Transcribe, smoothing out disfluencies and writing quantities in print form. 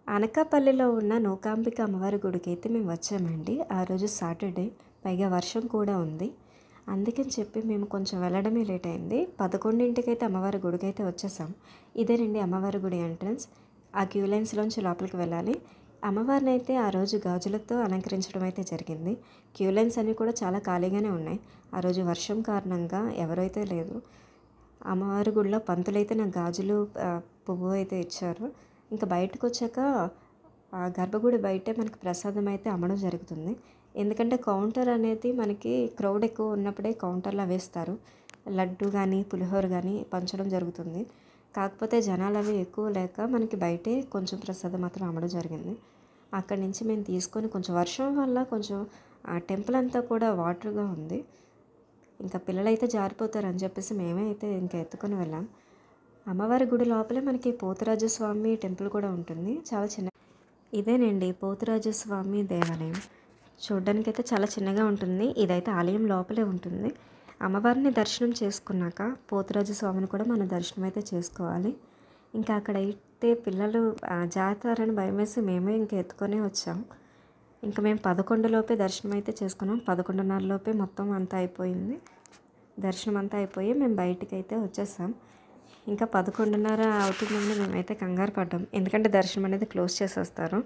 అనకాపల్లిలో ఉన్న నూకాంబిక అమ్మవారి గుడికైతే మేము వచ్చామండి. ఆ రోజు సాటర్డే. పైగా వర్షం కూడా ఉంది. అందుకని చెప్పి మేము కొంచెం వెళ్ళడమే లేట్ అయింది. 11కి అమ్మవారి గుడికైతే వచ్చేసాం. ఇదేనండి అమ్మవారి గుడి ఎంట్రన్స్. ఆ క్యూ లైన్స్‌లోంచి లోపలికి వెళ్ళాలి. అమ్మవారిని అయితే ఆ రోజు గాజులతో అలంకరించడం అయితే జరిగింది. క్యూ లైన్స్ అన్నీ కూడా చాలా ఖాళీగానే ఉన్నాయి. ఆ రోజు వర్షం కారణంగా ఎవరైతే లేదు. అమ్మవారి గుడిలో పంతులైతే నాకు గాజులు పువ్వు అయితే ఇచ్చారు. ఇంకా బయటకొచ్చాక ఆ గర్భగుడి బయటే మనకి ప్రసాదం అయితే అమ్మడం జరుగుతుంది. ఎందుకంటే కౌంటర్ అనేది మనకి క్రౌడ్ ఎక్కువ ఉన్నప్పుడే కౌంటర్‌లో వేస్తారు. లడ్డు గానీ, పులిహోర గానీ పంచడం జరుగుతుంది. కాకపోతే జనాలు అవి ఎక్కువ లేక మనకి బయటే కొంచెం ప్రసాదం మాత్రం అమ్మడం జరిగింది. అక్కడి నుంచి మేము తీసుకొని కొంచెం వర్షం వల్ల కొంచెం ఆ టెంపుల్ అంతా కూడా వాటర్‌గా ఉంది. ఇంకా పిల్లలైతే జారిపోతారని చెప్పేసి మేమే అయితే ఇంకా ఎత్తుకొని వెళ్ళాం. అమ్మవారి గుడి లోపలే మనకి పోతురాజస్వామి టెంపుల్ కూడా ఉంటుంది. చాలా చిన్న ఇదేనండి పోతురాజస్వామి దేవాలయం. చూడ్డానికైతే చాలా చిన్నగా ఉంటుంది. ఇదైతే ఆలయం లోపలే ఉంటుంది. అమ్మవారిని దర్శనం చేసుకున్నాక పోతురాజస్వామిని కూడా మనం దర్శనం అయితే చేసుకోవాలి. ఇంకా అక్కడైతే పిల్లలు జారుతారని భయమేసి మేమే ఇంకా ఎత్తుకొనే వచ్చాం. ఇంకా మేము 11 లోపే దర్శనం అయితే చేసుకున్నాం. 11:30 లోపే మొత్తం అంతా అయిపోయింది. దర్శనం అంతా అయిపోయి మేము బయటికైతే వచ్చేసాం. ఇంకా 11:30 అవుతుందని మేమైతే కంగారు పడ్డాం. ఎందుకంటే దర్శనం అనేది క్లోజ్ చేసేస్తారు.